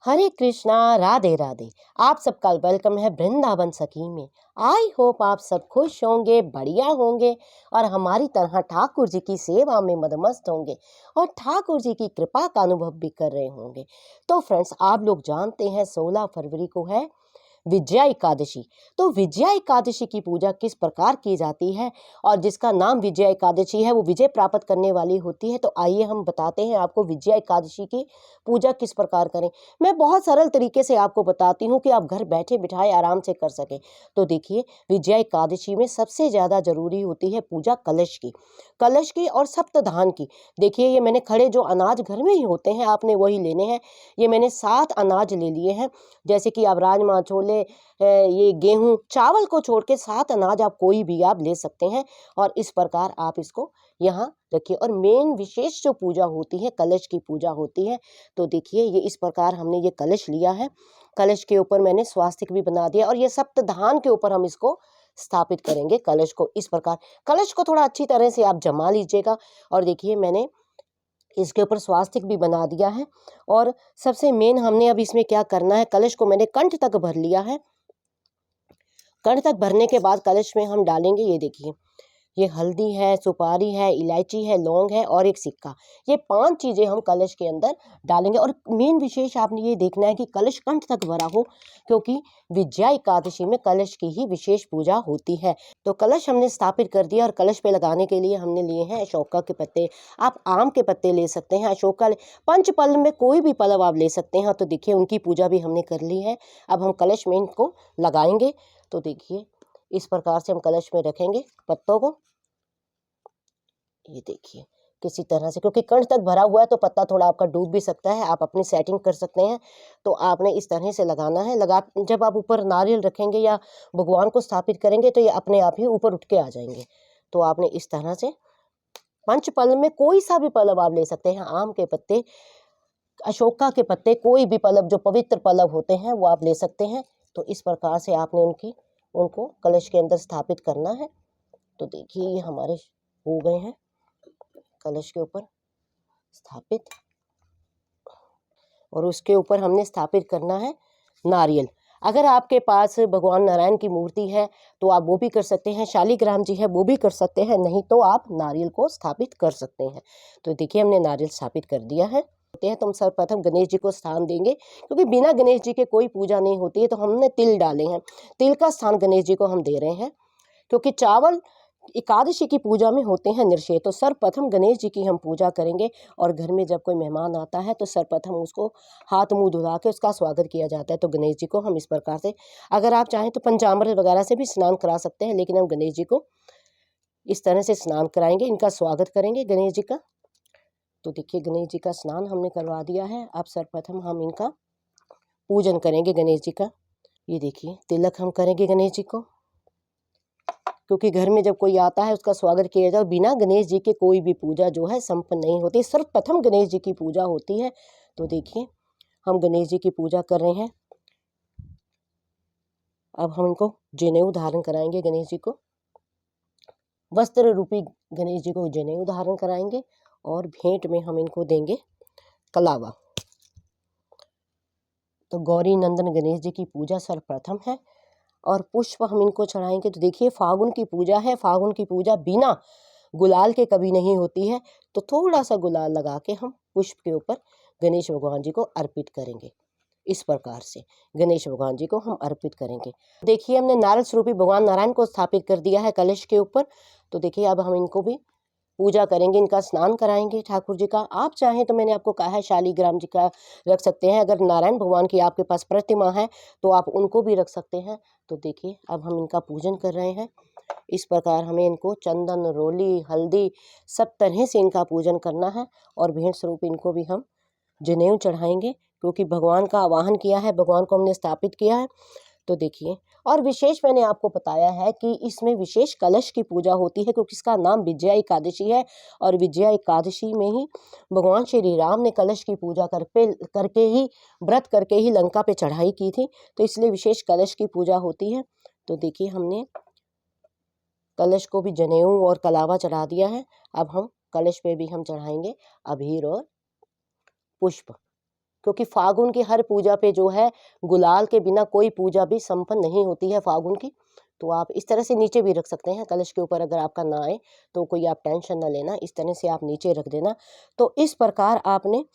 हरे कृष्णा, राधे राधे। आप सबका वेलकम है वृंदावन सखी में। आई होप आप सब खुश होंगे, बढ़िया होंगे और हमारी तरह ठाकुर जी की सेवा में मदमस्त होंगे और ठाकुर जी की कृपा का अनुभव भी कर रहे होंगे। तो फ्रेंड्स, आप लोग जानते हैं 16 फरवरी को है विजया एकादशी। तो विजया एकादशी की पूजा किस प्रकार की जाती है और जिसका नाम विजया एकादशी है वो विजय प्राप्त करने वाली होती है। तो आइए हम बताते हैं आपको विजया एकादशी की पूजा किस प्रकार करें। मैं बहुत सरल तरीके से आपको बताती हूँ कि आप घर बैठे बिठाए आराम से कर सकें। तो देखिए, विजया एकादशी में सबसे ज़्यादा जरूरी होती है पूजा कलश की और सप्तधान की। देखिए, ये मैंने खड़े जो अनाज घर में ही होते हैं आपने वही लेने हैं। ये मैंने 7 अनाज ले लिए हैं, जैसे कि आप राजमा, छोले, ये गेहूं, चावल को छोड़ के 7 अनाज आप कोई भी आप ले सकते हैं। और इस प्रकार आप इसको यहाँ रखिए। और मेन विशेष जो पूजा होती है कलश की पूजा होती है। तो देखिए, ये इस प्रकार हमने ये कलश लिया है। कलश के ऊपर मैंने स्वास्तिक भी बना दिया और ये सप्तधान के ऊपर हम इसको स्थापित करेंगे कलश को। इस प्रकार कलश को थोड़ा अच्छी तरह से आप जमा लीजिएगा। और देखिए, मैंने इसके ऊपर स्वास्तिक भी बना दिया है। और सबसे मेन हमने अब इसमें क्या करना है, कलश को मैंने कंठ तक भर लिया है। कंठ तक भरने के बाद कलश में हम डालेंगे, ये देखिए, ये हल्दी है, सुपारी है, इलायची है, लौंग है और एक सिक्का। ये 5 चीज़ें हम कलश के अंदर डालेंगे। और मेन विशेष आपने ये देखना है कि कलश कंठ तक भरा हो, क्योंकि विजया एकादशी में कलश की ही विशेष पूजा होती है। तो कलश हमने स्थापित कर दिया और कलश पे लगाने के लिए हमने लिए हैं अशोका के पत्ते। आप आम के पत्ते ले सकते हैं, अशोका पंचपल्ल में कोई भी पल्लव आप ले सकते हैं। तो देखिए, उनकी पूजा भी हमने कर ली है। अब हम कलश में इनको लगाएंगे। तो देखिए, इस प्रकार से हम कलश में रखेंगे पत्तों को। ये देखिए, किसी तरह से, क्योंकि कंठ तक भरा हुआ है तो पत्ता थोड़ा आपका डूब भी सकता है, आप अपनी सेटिंग कर सकते हैं। तो आपने इस तरह से लगाना है। जब आप ऊपर नारियल रखेंगे या भगवान को स्थापित करेंगे तो ये अपने आप ही ऊपर उठ के आ जाएंगे। तो आपने इस तरह से पंचपल्ल में कोई सा भी पल्लव आप ले सकते हैं, आम के पत्ते, अशोका के पत्ते, कोई भी पल्लव जो पवित्र पल्लव होते हैं वो आप ले सकते हैं। तो इस प्रकार से आपने उनको कलश के अंदर स्थापित करना है। तो देखिए, ये हमारे हो गए हैं कलश के ऊपर स्थापित। और उसके ऊपर हमने स्थापित करना है नारियल। अगर आपके पास भगवान नारायण की मूर्ति है तो आप वो भी कर सकते हैं, शालिग्राम जी है वो भी कर सकते हैं, नहीं तो आप नारियल को स्थापित कर सकते हैं। तो देखिए, हमने नारियल स्थापित कर दिया है। तो हम सर्वप्रथम गणेश जी को स्थान देंगे, क्योंकि बिना गणेश जी के कोई पूजा नहीं होती है। तो हमने तिल डाले हैं, तिल का स्थान गणेश जी को हम दे रहे हैं, क्योंकि चावल एकादशी की पूजा में होते हैं निषेध। तो सर्वप्रथम गणेश जी की हम पूजा करेंगे। और घर में जब कोई मेहमान आता है तो सर्वप्रथम उसको हाथ मुंह धुला के उसका स्वागत किया जाता है। तो गणेश जी को हम इस प्रकार से, अगर आप चाहें तो पंचामृत वगैरह से भी स्नान करा सकते हैं, लेकिन हम गणेश जी को इस तरह से स्नान कराएंगे, इनका स्वागत करेंगे गणेश जी का। तो देखिए, गणेश जी का स्नान हमने करवा दिया है। अब सर्वप्रथम हम इनका पूजन करेंगे गणेश जी का। ये देखिए, तिलक हम करेंगे गणेश जी को, क्योंकि घर में जब कोई आता है उसका स्वागत किया जाए। बिना गणेश जी के कोई भी पूजा जो है संपन्न नहीं होती, सर्वप्रथम गणेश जी की पूजा होती है। तो देखिए, हम गणेश जी की पूजा कर रहे हैं। अब हम इनको जनेऊ धारण कराएंगे गणेश जी को, वस्त्र रूपी गणेश जी को जनेऊ धारण कराएंगे। और भेंट में हम इनको देंगे कलावा। तो गौरी नंदन गणेश जी की पूजा सर्वप्रथम है और पुष्प हम इनको चढ़ाएंगे। तो देखिए, फागुन की पूजा है, फागुन की पूजा बिना गुलाल के कभी नहीं होती है। तो थोड़ा सा गुलाल लगा के हम पुष्प के ऊपर गणेश भगवान जी को अर्पित करेंगे। इस प्रकार से गणेश भगवान जी को हम अर्पित करेंगे। देखिए, हमने नारद स्वरूपी भगवान नारायण को स्थापित कर दिया है कलश के ऊपर। तो देखिए, अब हम इनको भी पूजा करेंगे, इनका स्नान कराएंगे ठाकुर जी का। आप चाहें तो मैंने आपको कहा है शालिग्राम जी का रख सकते हैं। अगर नारायण भगवान की आपके पास प्रतिमा है तो आप उनको भी रख सकते हैं। तो देखिए, अब हम इनका पूजन कर रहे हैं। इस प्रकार हमें इनको चंदन, रोली, हल्दी, सब तरह से इनका पूजन करना है। और भेंट स्वरूप इनको भी हम जनेऊ चढ़ाएंगे, क्योंकि भगवान का आवाहन किया है, भगवान को हमने स्थापित किया है। तो देखिए, और विशेष मैंने आपको बताया है कि इसमें विशेष कलश की पूजा होती है, क्योंकि इसका नाम विजया एकादशी है। और विजया एकादशी में ही भगवान श्री राम ने कलश की पूजा करके ही, व्रत करके ही लंका पे चढ़ाई की थी। तो इसलिए विशेष कलश की पूजा होती है। तो देखिए, हमने कलश को भी जनेऊ और कलावा चढ़ा दिया है। अब हम कलश पे भी हम चढ़ाएंगे अबीर और पुष्प, क्योंकि फागुन की हर पूजा पे जो है गुलाल के बिना कोई पूजा भी संपन्न नहीं होती है फागुन की। तो आप इस तरह से नीचे भी रख सकते हैं कलश के ऊपर, अगर आपका ना आए तो कोई आप टेंशन ना लेना, इस तरह से आप नीचे रख देना। तो इस प्रकार आपने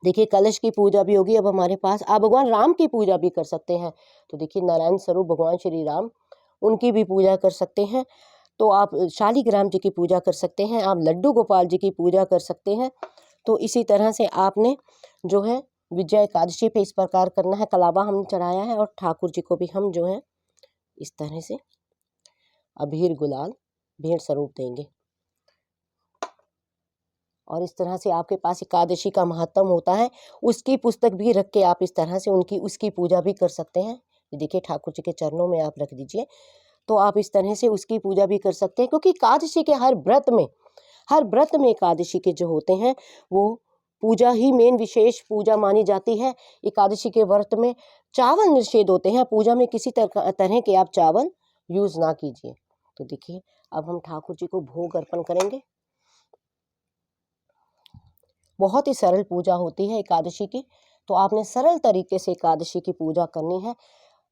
देखिए कलश की पूजा भी होगी। अब हमारे पास आप भगवान राम की पूजा भी कर सकते हैं। तो देखिए नारायण स्वरूप भगवान श्री राम, उनकी भी पूजा कर सकते हैं। तो आप शालिग्राम जी की पूजा कर सकते हैं, आप लड्डू गोपाल जी की पूजा कर सकते हैं। तो इसी तरह से आपने जो है विजया एकादशी पे इस प्रकार करना है। कलावा हमने चढ़ाया है और ठाकुर जी को भी हम जो है इस तरह से अबीर गुलाल भेंट स्वरूप देंगे। और इस तरह से आपके पास एकादशी का महत्व होता है, उसकी पुस्तक भी रख के आप इस तरह से उसकी पूजा भी कर सकते हैं। देखिए ठाकुर जी के चरणों में आप रख दीजिए, तो आप इस तरह से उसकी पूजा भी कर सकते हैं। क्योंकि एकादशी के हर व्रत में एकादशी के जो होते हैं वो पूजा ही मेन विशेष पूजा मानी जाती है। एकादशी के व्रत में चावल निषेध होते हैं, पूजा में किसी तरह के आप चावल यूज ना कीजिए। तो देखिए अब हम ठाकुर जी को भोग अर्पण करेंगे। बहुत ही सरल पूजा होती है एकादशी की, तो आपने सरल तरीके से एकादशी की पूजा करनी है।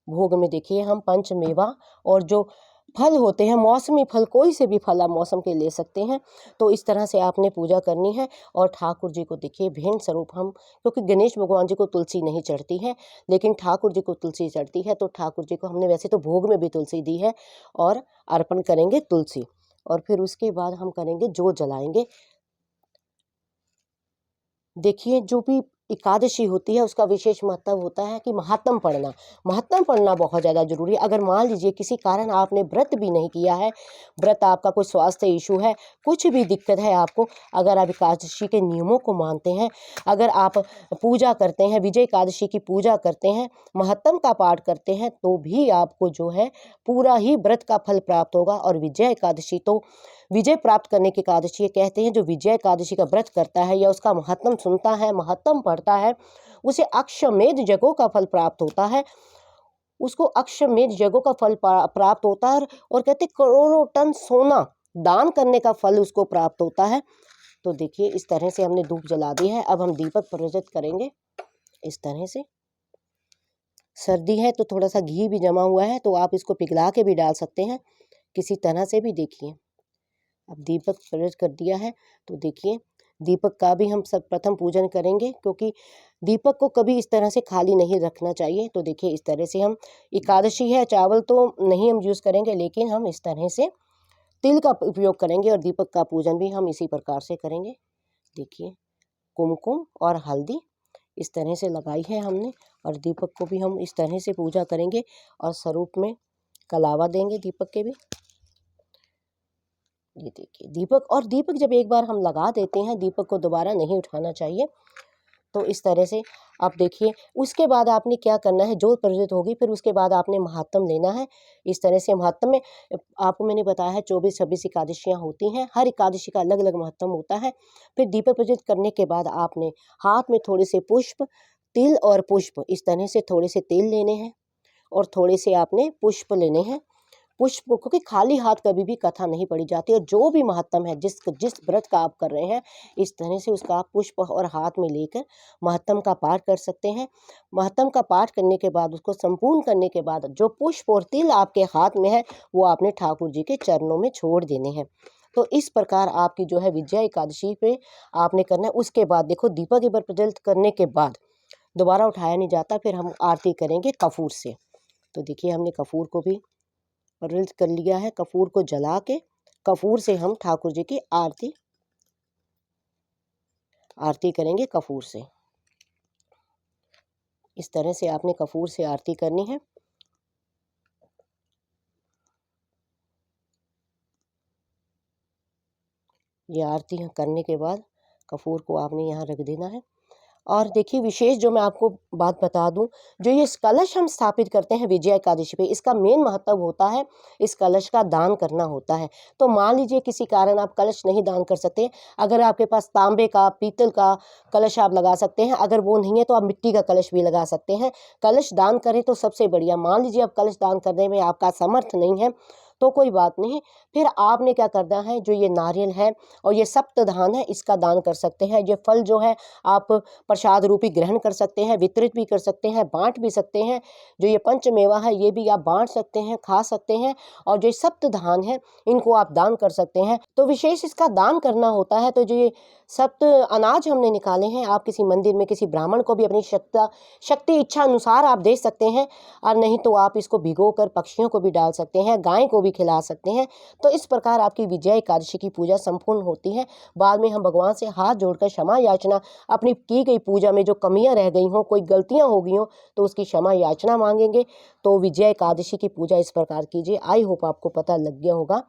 भोग में देखिए हम पंचमेवा और जो फल होते हैं, मौसमी फल, कोई से भी फल आप मौसम के ले सकते हैं। तो इस तरह से आपने पूजा करनी है। और ठाकुर जी को देखिए भेंट स्वरूप हम, क्योंकि गणेश भगवान जी को तुलसी नहीं चढ़ती है लेकिन ठाकुर जी को तुलसी चढ़ती है, तो ठाकुर जी को हमने वैसे तो भोग में भी तुलसी दी है और अर्पण करेंगे तुलसी। और फिर उसके बाद हम करेंगे जोत जलाएंगे। देखिए जो भी एकादशी होती है उसका विशेष महत्व होता है कि महात्म पढ़ना बहुत ज़्यादा जरूरी है। अगर मान लीजिए किसी कारण आपने व्रत भी नहीं किया है, व्रत आपका कोई स्वास्थ्य इशू है, कुछ भी दिक्कत है आपको, अगर आप एकादशी के नियमों को मानते हैं, अगर आप पूजा करते हैं, विजय एकादशी की पूजा करते हैं, महत्म का पाठ करते हैं, तो भी आपको जो है पूरा ही व्रत का फल प्राप्त होगा। और विजय एकादशी तो विजय प्राप्त करने की एकादशी ये कहते हैं, जो विजय एकादशी का व्रत करता है या उसका महत्म सुनता है, महत्म पढ़ता है, उसे अश्वमेध यज्ञों का फल प्राप्त होता है। उसको अश्वमेध यज्ञों का फल प्राप्त होता है और कहते करोड़ों टन सोना दान करने का फल उसको प्राप्त होता है। तो देखिए इस तरह से हमने धूप जला दी है। अब हम दीपक प्रज्वलित करेंगे इस तरह से। सर्दी है तो थोड़ा सा घी भी जमा हुआ है, तो आप इसको पिघला के भी डाल सकते हैं, किसी तरह से भी। देखिए अब दीपक प्रज्वलित कर दिया है, तो देखिए दीपक का भी हम सब प्रथम पूजन करेंगे, क्योंकि दीपक को कभी इस तरह से खाली नहीं रखना चाहिए। तो देखिए इस तरह से हम, एकादशी है, चावल तो नहीं हम यूज़ करेंगे, लेकिन हम इस तरह से तिल का उपयोग करेंगे और दीपक का पूजन भी हम इसी प्रकार से करेंगे। देखिए कुमकुम और हल्दी इस तरह से लगाई है हमने, और दीपक को भी हम इस तरह से पूजा करेंगे और स्वरूप में कलावा देंगे दीपक के भी। ये देखिए दीपक, और दीपक जब एक बार हम लगा देते हैं, दीपक को दोबारा नहीं उठाना चाहिए। तो इस तरह से आप देखिए, उसके बाद आपने क्या करना है, जोत प्रज्वलित होगी, फिर उसके बाद आपने महात्म लेना है। इस तरह से महात्म में आपको मैंने बताया है 24-26 एकादशियाँ होती हैं, हर एकादशी का अलग अलग महत्व होता है। फिर दीपक प्रज्वलित करने के बाद आपने हाथ में थोड़े से पुष्प, तिल और पुष्प, इस तरह से थोड़े से तिल लेने हैं और थोड़े से आपने पुष्प लेने हैं। पुष्प, क्योंकि खाली हाथ कभी भी कथा नहीं पढ़ी जाती, और जो भी महत्तम है, जिस व्रत का आप कर रहे हैं, इस तरह से उसका आप पुष्प और हाथ में लेकर महत्तम का पाठ कर सकते हैं। महत्तम का पाठ करने के बाद, उसको संपूर्ण करने के बाद, जो पुष्प और तिल आपके हाथ में है वो आपने ठाकुर जी के चरणों में छोड़ देने हैं। तो इस प्रकार आपकी जो है विजया एकादशी पे आपने करना है। उसके बाद देखो दीपक एक बार प्रज्वलित करने के बाद दोबारा उठाया नहीं जाता, फिर हम आरती करेंगे कपूर से। तो देखिए हमने कपूर को भी प्रज्वलित कर लिया है। कपूर को जला के कपूर से हम ठाकुर जी की आरती करेंगे कपूर से। इस तरह से आपने कपूर से आरती करनी है। ये आरती करने के बाद कपूर को आपने यहाँ रख देना है। और देखिए विशेष जो मैं आपको बात बता दूं, जो ये कलश हम स्थापित करते हैं विजया एकादशी पे, इसका मेन महत्व होता है इस कलश का दान करना होता है। तो मान लीजिए किसी कारण आप कलश नहीं दान कर सकते, अगर आपके पास तांबे का, पीतल का कलश आप लगा सकते हैं, अगर वो नहीं है तो आप मिट्टी का कलश भी लगा सकते हैं। कलश दान करें तो सबसे बढ़िया। मान लीजिए आप कलश दान करने में आपका समर्थ नहीं है, तो कोई बात नहीं। फिर आपने क्या करना है, जो ये नारियल है और ये सप्त धान है, इसका दान कर सकते हैं। ये फल जो है आप प्रसाद रूपी ग्रहण कर सकते हैं, वितरित भी कर सकते हैं, बांट भी सकते हैं। जो ये पंचमेवा है ये भी आप बांट सकते हैं, खा सकते हैं। और जो सप्त धान है इनको आप दान कर सकते हैं। तो विशेष इसका दान करना होता है। तो जो ये सप्त अनाज हमने निकाले हैं, आप किसी मंदिर में किसी ब्राह्मण को भी अपनी शक्ति इच्छा अनुसार आप दे सकते हैं। और नहीं तो आप इसको भिगोकर पक्षियों को भी डाल सकते हैं, गाय को भी खिला सकते हैं। तो इस प्रकार आपकी विजया एकादशी की पूजा संपूर्ण होती है। बाद में हम भगवान से हाथ जोड़कर क्षमा याचना, अपनी की गई पूजा में जो कमियां रह गई हों, कोई गलतियां हो गई हों, तो उसकी क्षमा याचना मांगेंगे। तो विजया एकादशी की पूजा इस प्रकार कीजिए। आई होप आपको पता लग गया होगा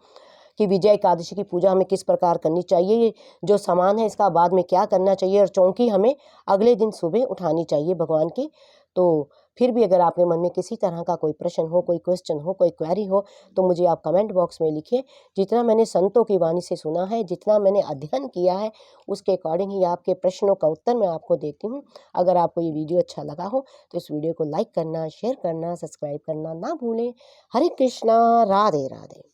कि विजय एकादशी की पूजा हमें किस प्रकार करनी चाहिए। ये जो सामान है इसका बाद में क्या करना चाहिए, और चौकी हमें अगले दिन सुबह उठानी चाहिए भगवान की। तो फिर भी अगर आपके मन में किसी तरह का कोई प्रश्न हो, कोई क्वेश्चन हो, कोई क्वेरी हो, तो मुझे आप कमेंट बॉक्स में लिखिए। जितना मैंने संतों की वाणी से सुना है, जितना मैंने अध्ययन किया है, उसके अकॉर्डिंग ही आपके प्रश्नों का उत्तर मैं आपको देती हूँ। अगर आपको ये वीडियो अच्छा लगा हो तो इस वीडियो को लाइक करना, शेयर करना, सब्सक्राइब करना ना भूलें। हरे कृष्णा, राधे राधे।